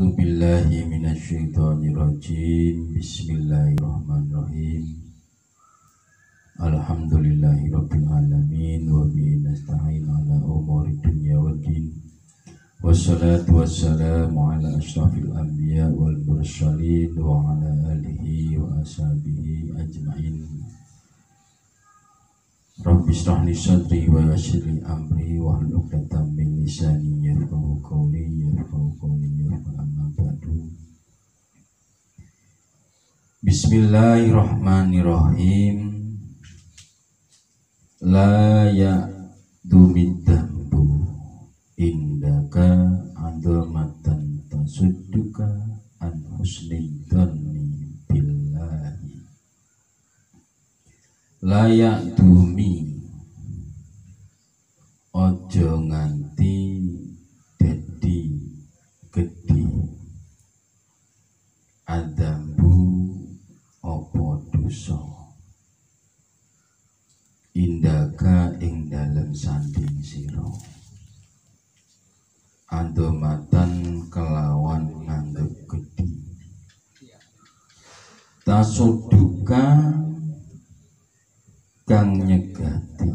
A'udzu billahi minasyaitonir rajim. Bismillahirrahmanirrahim. Alhamdulillahirabbil alamin wa bihi nasta'in ala umuri dunya waddin. Wassalatu wassalamu ala asyrafil anbiya wal mursalin wa ala alihi wa ashabihi ajmain. Rabbi shrah li sadri wa yassir li amri wahlul 'uqdatam min lisani yafqahu qawli amma ba'du. Bismillahirrahmanirrahim. La ya'dumid dambu indaka adamatan tasudduka an husni dhanni billahi. Layak dumi ojo nganti dadi gedhi adambu opo dosa indaka ing dalem sanding sira adomatan kelawan nganggep gedhi tasuduka kang nyegati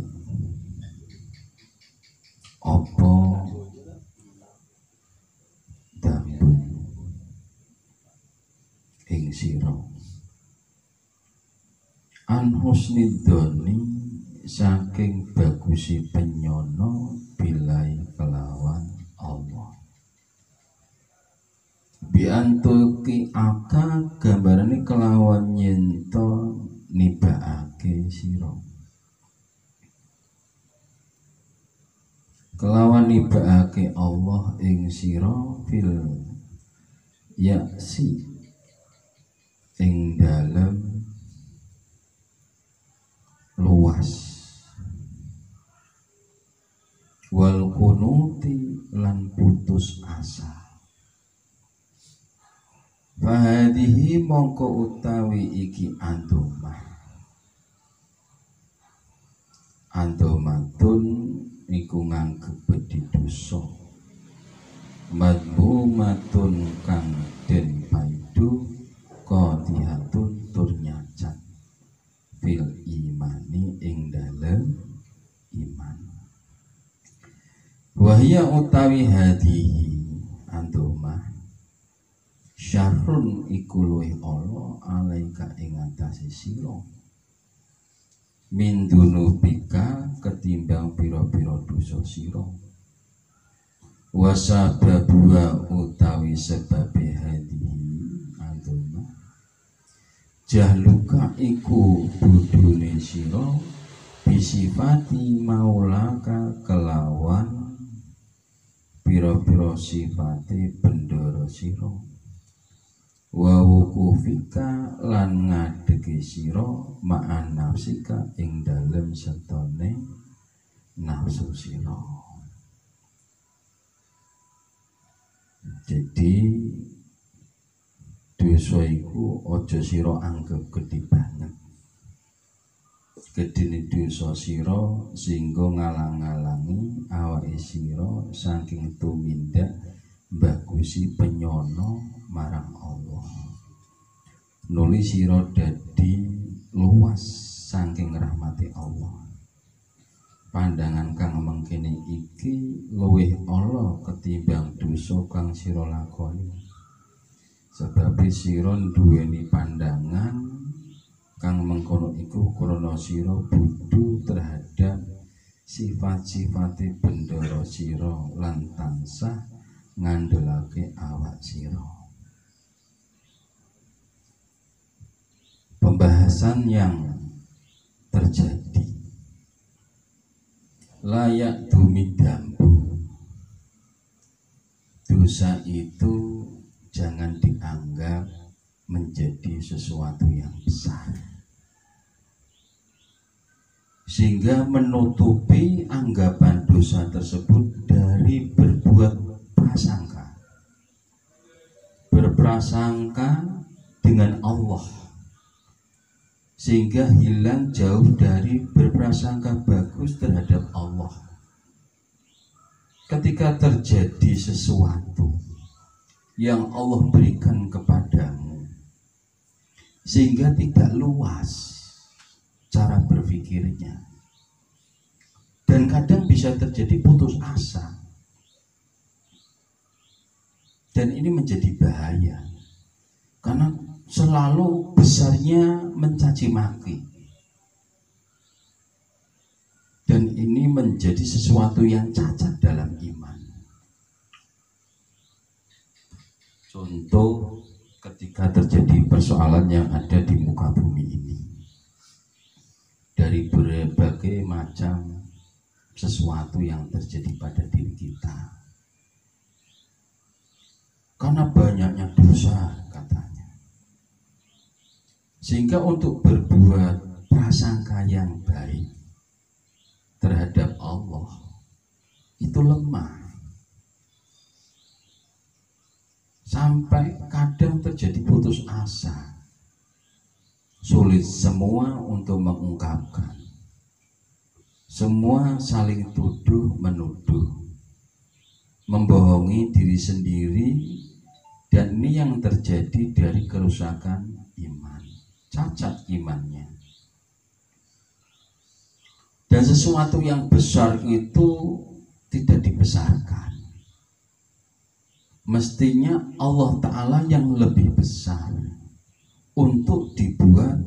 apa dambu ing sira an husnidoni saking bagusi penyono bilai kelawan Allah biantuki aka gambarane kelawan nyento nibaake sira kelawan nibaake Allah ing sira fil yaksi ing dalem luas wal kunuti lan putus asa. Fahadihi mongko utawi iki andomatun iku nganggep di dosa madmumatun kang den paidu qatihatun tur nyacat fil imani ing dalem iman. Wahia utawi hadihi andomah syarrun iku luwih ala alaika ing atase sira min dunubika ketimbang pira-pira dosa sira wasababua utawi sebabe hadihi andomah jahluka iku budune sira bisifati maulaka kelawan pira-pira sifate bendara sira wa wukufika lan ngadegi sira ma'an nafsika ing dalem setone nafsu sira. Jadi dosa iku aja sira anggap gedhe banget. Gedene dosa sira sehingga ngalang-alangi awake sira saking tumindak bagusi penyono marang Allah. Nuli sira dadi luas saking rahmati Allah. Pandangan kang mengkene iki luwih ala ketimbang dosa kang sira lakoni. Sebab sira duweni pandangan kang mengkono iku krana sira budu terhadap sifat-sifate bendara sira lan tansah ngandhelake awak sira. Pembahasan yang terjadi layak dumidambu, dosa itu jangan dianggap menjadi sesuatu yang besar sehingga menutupi anggapan dosa tersebut dari berprasangka dengan Allah sehingga hilang jauh dari berprasangka bagus terhadap Allah. Ketika terjadi sesuatu yang Allah berikan kepadamu, sehingga tidak luas cara berpikirnya, dan kadang bisa terjadi putus asa, dan ini menjadi bahaya karena selalu besarnya mencaci maki, dan ini menjadi sesuatu yang cacat dalam iman. Contoh, ketika terjadi persoalan yang ada di muka bumi ini, dari berbagai macam sesuatu yang terjadi pada diri kita, karena banyaknya dosa katanya, sehingga untuk berbuat prasangka yang baik terhadap Allah itu lemah, sampai kadang terjadi putus asa, sulit semua untuk mengungkapkan, semua saling tuduh menuduh, membohongi diri sendiri, dan ini yang terjadi dari kerusakan iman, cacat imannya. Dan sesuatu yang besar itu tidak dibesarkan. Mestinya Allah Ta'ala yang lebih besar untuk dibuat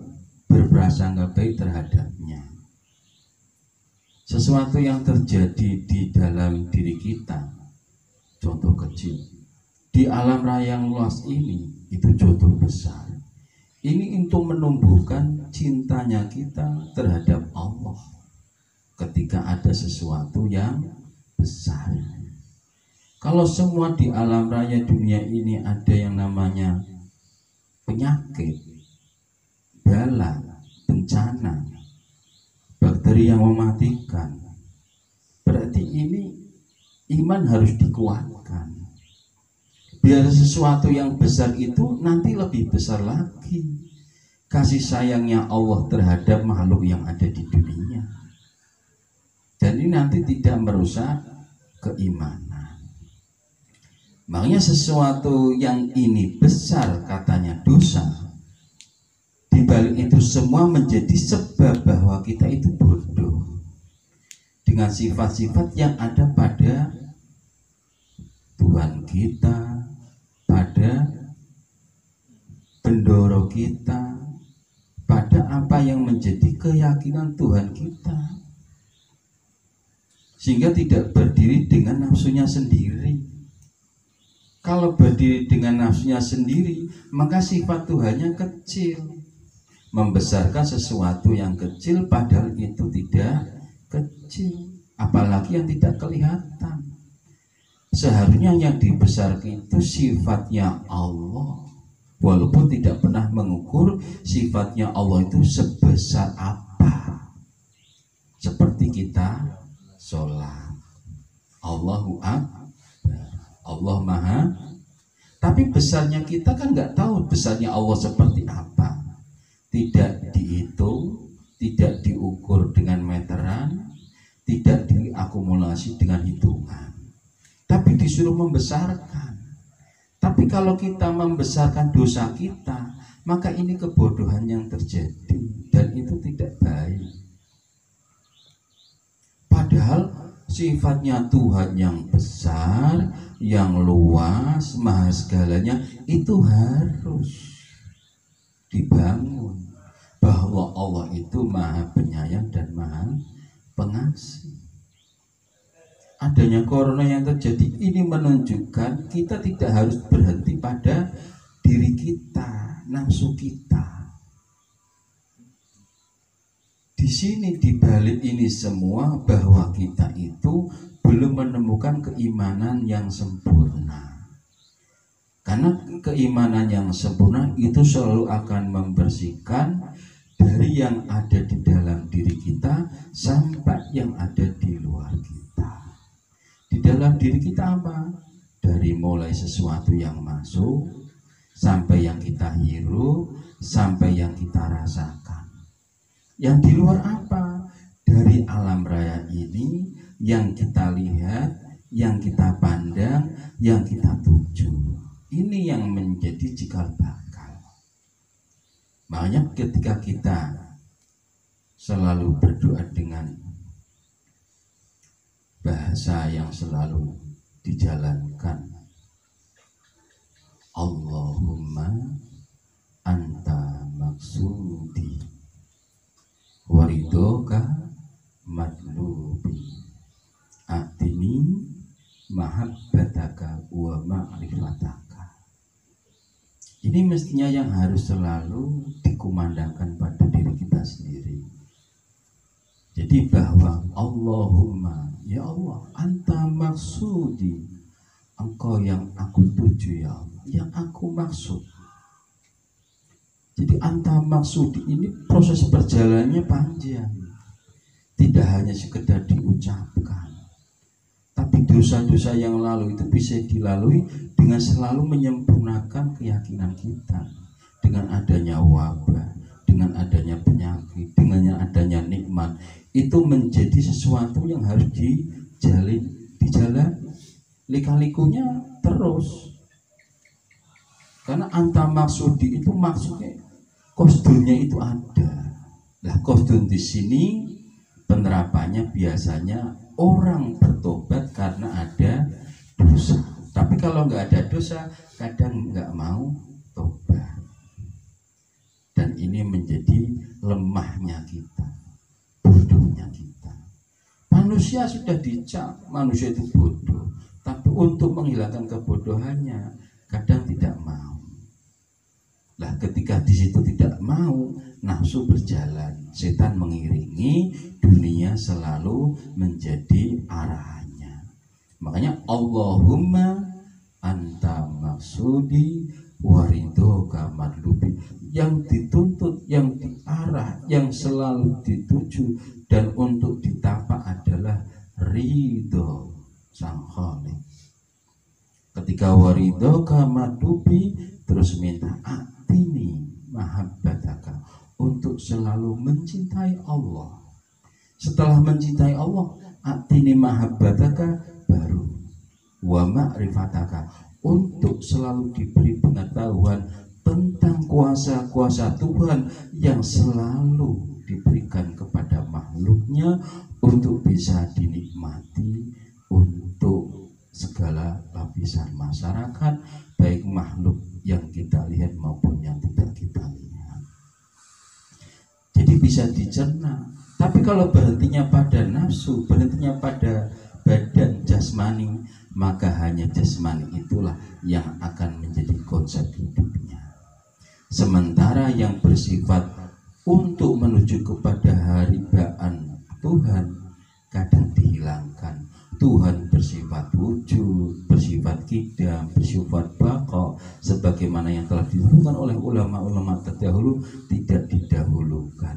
berprasangka baik terhadapnya. Sesuatu yang terjadi di dalam diri kita, contoh kecil, di alam raya yang luas ini, itu contoh besar. Ini untuk menumbuhkan cintanya kita terhadap Allah ketika ada sesuatu yang besar. Kalau semua di alam raya dunia ini ada yang namanya penyakit, bala, bencana, bakteri yang mematikan, berarti ini iman harus dikuatkan. Biar sesuatu yang besar itu nanti lebih besar lagi kasih sayangnya Allah terhadap makhluk yang ada di dunia. Dan ini nanti tidak merusak keimanan. Makanya sesuatu yang ini besar katanya dosa, di balik itu semua menjadi sebab bahwa kita itu bodoh dengan sifat-sifat yang ada pada Tuhan kita, pada pendoro kita, pada apa yang menjadi keyakinan Tuhan kita, sehingga tidak berdiri dengan nafsunya sendiri. Kalau berdiri dengan nafsunya sendiri, maka sifat Tuhannya kecil, membesarkan sesuatu yang kecil padahal itu tidak kecil, apalagi yang tidak kelihatan. Seharusnya yang dibesarkan itu sifatnya Allah, walaupun tidak pernah mengukur sifatnya Allah itu sebesar apa. Seperti kita sholat, Allahu Akbar, Allah Maha, tapi besarnya kita kan nggak tahu besarnya Allah seperti apa. Tidak dihitung, tidak diukur dengan meteran, tidak diakumulasi dengan hitungan, tapi disuruh membesarkan. Tapi kalau kita membesarkan dosa kita, maka ini kebodohan yang terjadi, dan itu tidak baik. Padahal sifatnya Tuhan yang besar, yang luas, maha segalanya, itu harus dibangun, bahwa Allah itu maha penyayang dan maha pengasih. Adanya corona yang terjadi ini menunjukkan kita tidak harus berhenti pada diri kita, nafsu kita. Di sini di balik ini semua bahwa kita itu belum menemukan keimanan yang sempurna. Karena keimanan yang sempurna itu selalu akan membersihkan dari yang ada di dalam diri kita sampai yang ada di luar kita. Di dalam diri kita apa? Dari mulai sesuatu yang masuk sampai yang kita hirup, sampai yang kita rasakan. Yang di luar apa? Dari alam raya ini yang kita lihat, yang kita pandang, yang kita tuju. Ini yang menjadi cikal bakal. Makanya ketika kita selalu berdoa dengan bahasa yang selalu dijalankan, Allahumma anta maksudi waridoka matlubi atini mahabbataka wa ma'rifataka. Ini mestinya yang harus selalu dikumandangkan pada diri kita sendiri. Jadi bahwa Allahumma, ya Allah, anta maksudi, engkau yang aku tuju ya Allah, yang aku maksud. Jadi anta maksudi ini proses perjalanannya panjang. Tidak hanya sekedar diucapkan, tapi dosa-dosa yang lalu itu bisa dilalui dengan selalu menyempurnakan keyakinan kita. Dengan adanya wabah, dengan adanya penyakit, dengan adanya nikmat, itu menjadi sesuatu yang harus dijalin lika-likunya terus. Karena anta maksudi itu maksudnya kosdurnya itu ada. Nah, kosdur di sini penerapannya biasanya orang bertobat karena ada dosa. Tapi kalau nggak ada dosa, kadang nggak mau tobat. Dan ini menjadi lemahnya kita, bodohnya kita. Manusia sudah dicap, manusia itu bodoh. Tapi untuk menghilangkan kebodohannya, kadang tidak mau. Lah ketika di situ tidak mau, nafsu berjalan, setan mengiringi, dunia selalu menjadi arahannya. Makanya Allahumma anta maksudi waridoka madlubi, yang dituntut, yang diarah, yang selalu dituju dan untuk ditapak adalah ridho sang Khalik. Ketika waridoka madlubi, terus minta atini mahabbataka, untuk selalu mencintai Allah. Setelah mencintai Allah, atini mahabbataka, baru wa ma'rifataka, untuk selalu diberi pengetahuan tentang kuasa-kuasa Tuhan yang selalu diberikan kepada makhluknya untuk bisa dinikmati untuk segala lapisan masyarakat, baik makhluk yang kita lihat maupun yang tidak kita lihat. Jadi bisa dicerna. Tapi kalau berhentinya pada nafsu, berhentinya pada badan jasmani, maka hanya jasmani itulah yang akan menjadi konsep hidupnya. Sementara yang bersifat untuk menuju kepada haribaan Tuhan kadang dihilangkan. Tuhan bersifat wujud, bersifat qidam, bersifat baqa, sebagaimana yang telah ditentukan oleh ulama-ulama terdahulu, tidak didahulukan.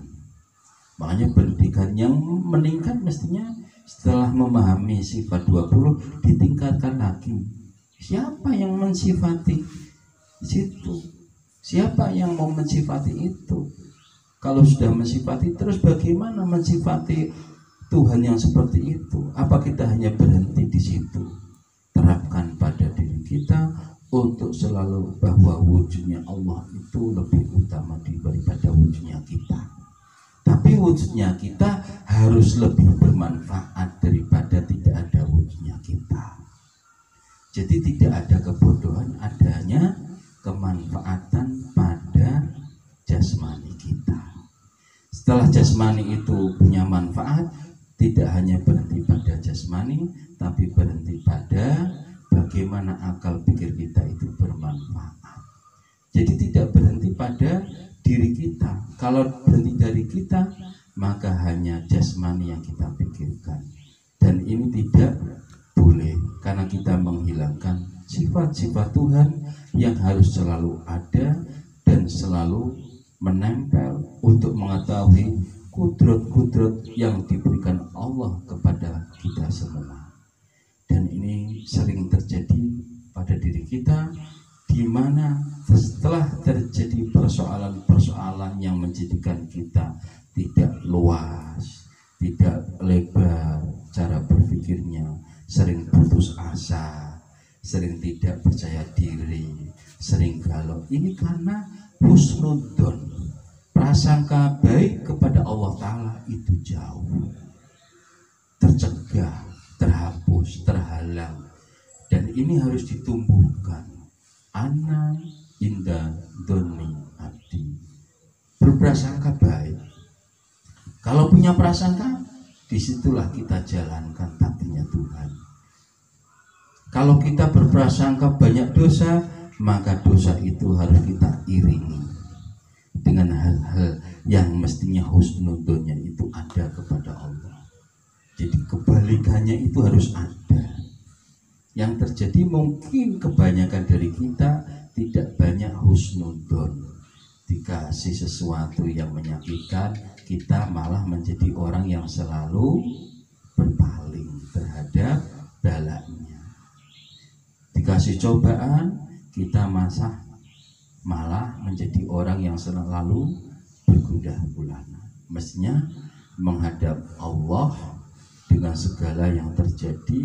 Makanya pendidikan yang meningkat mestinya setelah memahami sifat 20 ditingkatkan lagi. Siapa yang mensifati situ? Siapa yang mau mensifati itu? Kalau sudah mensifati, terus bagaimana mensifati Tuhan yang seperti itu? Apa kita hanya berhenti di situ? Terapkan pada diri kita untuk selalu bahwa wujudnya Allah itu lebih utama daripada wujudnya kita. Tapi wujudnya kita harus lebih bermanfaat daripada tidak ada wujudnya kita. Jadi tidak ada kebodohan, adanya kemanfaatan pada jasmani kita. Setelah jasmani itu punya manfaat, tidak hanya berhenti pada jasmani, tapi berhenti pada bagaimana akal pikir kita itu bermanfaat. Jadi tidak berhenti pada diri kita. Kalau berhenti dari kita, maka hanya jasmani yang kita pikirkan. Dan ini tidak boleh, karena kita menghilangkan sifat-sifat Tuhan yang harus selalu ada dan selalu menempel untuk mengetahui kudrat-kudrat yang diberikan Allah kepada kita semua. Dan ini sering terjadi pada diri kita, di mana setelah terjadi persoalan-persoalan yang menjadikan kita tidak luas, tidak lebar cara berpikirnya, sering putus asa, sering tidak percaya diri, sering galau. Ini karena husnudzon, prasangka baik kepada Allah Ta'ala itu jauh, tercegah, terhapus, terhalang. Dan ini harus ditumbuhkan. Ana inda doni abdi, berprasangka baik. Kalau punya prasangka, disitulah kita jalankan takdirnya Tuhan. Kalau kita berprasangka banyak dosa, maka dosa itu harus kita iringi dengan hal-hal yang mestinya husnudzonnya itu ada kepada Allah. Jadi kebalikannya itu harus ada. Yang terjadi mungkin kebanyakan dari kita tidak banyak husnudzon. Dikasih sesuatu yang menyakitkan, kita malah menjadi orang yang selalu berpaling terhadap balanya. Dikasih cobaan, kita malah menjadi orang yang selalu bergundah gulana. Mestinya menghadap Allah dengan segala yang terjadi,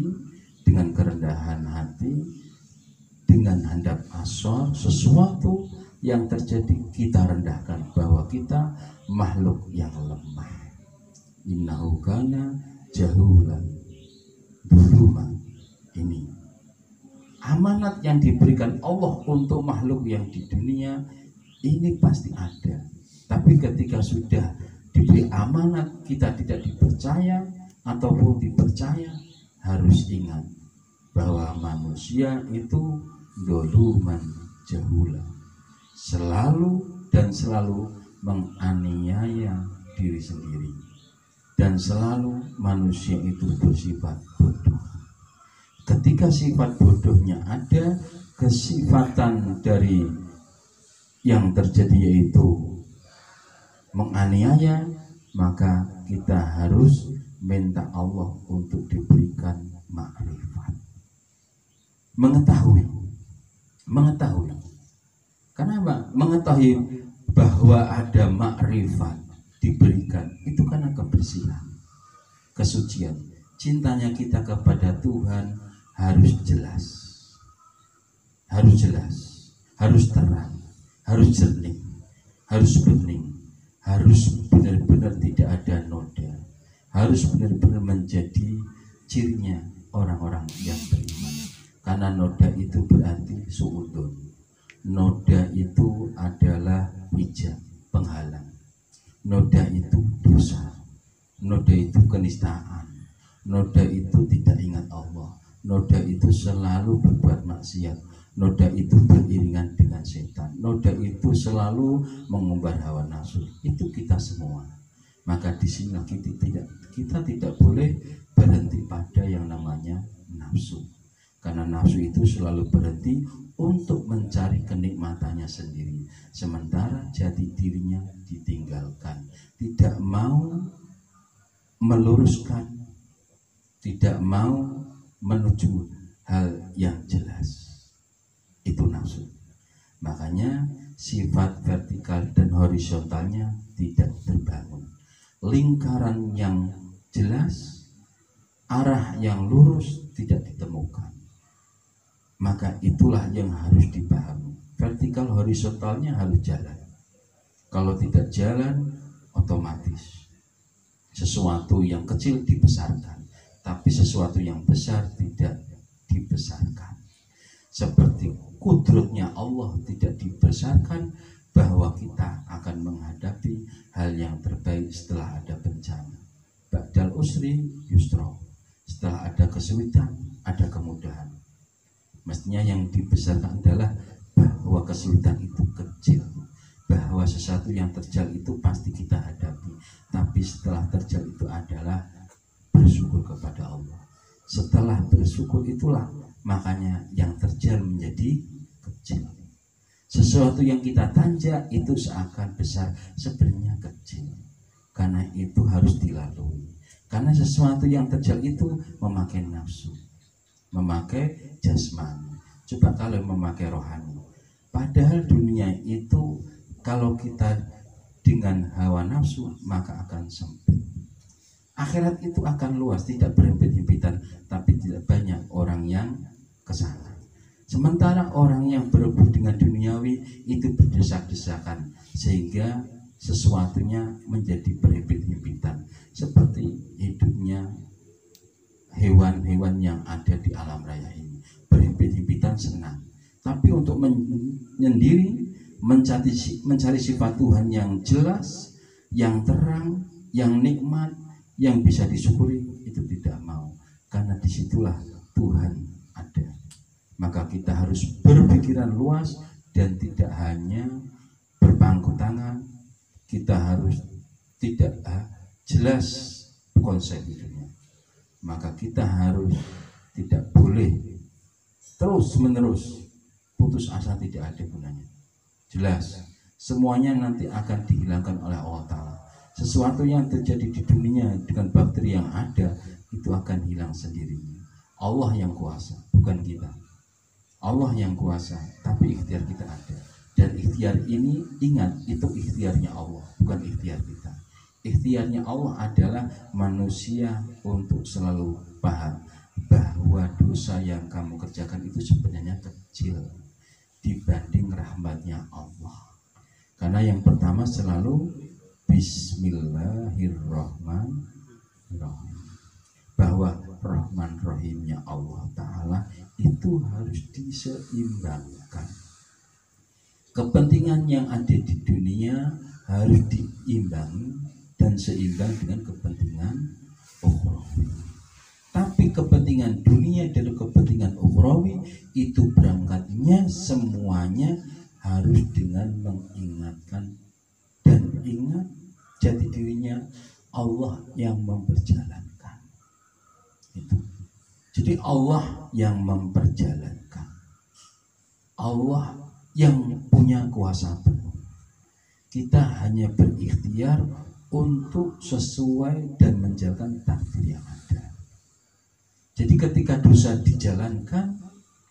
dengan kerendahan hati, dengan handap asor, sesuatu yang terjadi kita rendahkan bahwa kita makhluk yang lemah. Innahu kana jahulan duluman. Ini amanat yang diberikan Allah untuk makhluk yang di dunia ini pasti ada. Tapi ketika sudah diberi amanat kita tidak dipercaya ataupun dipercaya, harus ingat bahwa manusia itu doluman jahula, selalu dan selalu menganiaya diri sendiri, dan selalu manusia itu bersifat bodoh. Ketika sifat bodohnya ada, kesifatan dari yang terjadi yaitu menganiaya, maka kita harus minta Allah untuk diberikan makrifat, mengetahui. Kenapa? Mengetahui bahwa ada makrifat diberikan itu karena kebersihan, kesucian. Cintanya kita kepada Tuhan harus jelas, harus terang, harus jernih, harus bening, harus benar-benar tidak ada noda, harus benar-benar menjadi cirinya orang-orang yang beriman. Karena noda itu berarti suudun. Noda itu adalah hijab, penghalang. Noda itu dosa. Noda itu kenistaan. Noda itu tidak ingat Allah. Noda itu selalu berbuat maksiat. Noda itu beriringan dengan setan. Noda itu selalu mengumbar hawa nafsu. Itu kita semua. Maka di sini kita tidak boleh berhenti pada yang namanya nafsu. Karena nafsu itu selalu berhenti untuk mencari kenikmatannya sendiri, sementara jati dirinya ditinggalkan, tidak mau meluruskan, tidak mau menuju hal yang jelas. Itu nafsu. Makanya sifat vertikal dan horizontalnya tidak terbangun. Lingkaran yang jelas, arah yang lurus tidak ditemukan. Maka itulah yang harus dipahami. Vertikal horizontalnya harus jalan. Kalau tidak jalan, otomatis sesuatu yang kecil dibesarkan, tapi sesuatu yang besar tidak dibesarkan. Seperti kudratnya Allah tidak dibesarkan, bahwa kita akan menghadapi hal yang terbaik setelah ada bencana. Ba'dal usri yusra. Setelah ada kesulitan, ada kemudahan. Mestinya yang dibesarkan adalah bahwa kesulitan itu kecil, bahwa sesuatu yang terjal itu pasti kita hadapi, tapi setelah terjal itu adalah bersyukur kepada Allah. Setelah bersyukur itulah makanya yang terjal menjadi kecil. Sesuatu yang kita tanjak itu seakan besar, sebenarnya kecil. Karena itu harus dilalui. Karena sesuatu yang terjal itu memakai nafsu, memakai jasmani. Coba kalau memakai rohani. Padahal dunia itu kalau kita dengan hawa nafsu maka akan sempit. Akhirat itu akan luas, tidak berhimpit-himpitan, tapi tidak banyak orang yang ke sana. Sementara orang yang berebut dengan duniawi itu berdesak-desakan sehingga sesuatunya menjadi berhimpit-himpitan, seperti hidupnya hewan-hewan yang ada di alam raya ini. Berhimpit-himpitan senang, tapi untuk menyendiri mencari sifat Tuhan yang jelas, yang terang, yang nikmat, yang bisa disyukuri, itu tidak mau, karena disitulah Tuhan ada. Maka kita harus berpikiran luas dan tidak hanya berpangku tangan. Kita harus tidak jelas konsep hidupnya. Maka kita harus tidak boleh terus menerus putus asa, tidak ada gunanya. Jelas semuanya nanti akan dihilangkan oleh Allah Ta'ala. Sesuatu yang terjadi di dunia dengan bakteri yang ada itu akan hilang sendirinya. Allah yang kuasa, bukan kita. Allah yang kuasa, tapi ikhtiar kita ada. Dan ikhtiar ini, ingat, itu ikhtiarnya Allah, bukan ikhtiar kita. Ikhtiarnya Allah adalah manusia untuk selalu paham bahwa dosa yang kamu kerjakan itu sebenarnya kecil dibanding rahmatnya Allah. Karena yang pertama selalu Bismillahirrahmanirrahim, bahwa Rahman Rahimnya Allah Ta'ala itu harus diseimbangkan. Kepentingan yang ada di dunia harus diimbangi dan seimbang dengan kepentingan ukhrawi. Tapi kepentingan dunia dan kepentingan ukhrawi itu berangkatnya semuanya harus dengan mengingatkan dan ingat jati dirinya Allah yang memperjalankan. Itu. Jadi Allah yang memperjalankan, Allah yang punya kuasa penuh. Kita hanya berikhtiar untuk sesuai dan menjalankan takdir yang ada. Jadi ketika dosa dijalankan,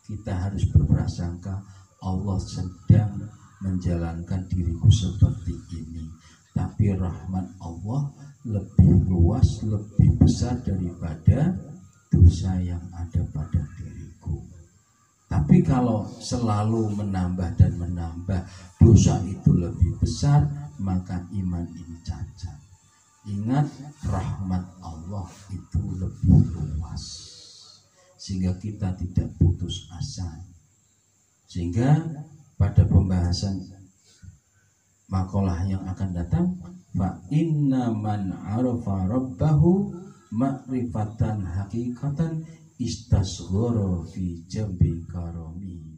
kita harus berprasangka Allah sedang menjalankan diriku seperti ini. Tapi rahmat Allah lebih luas, lebih besar daripada dosa yang ada pada diriku. Tapi kalau selalu menambah dan menambah, dosa itu lebih besar, maka iman ini cacat. Ingat, rahmat Allah itu lebih luas, sehingga kita tidak putus asa. Sehingga pada pembahasan makalah yang akan datang, fa inna man arafa rabbahu ma'rifatan hakikatan istasghara fi jambi karami.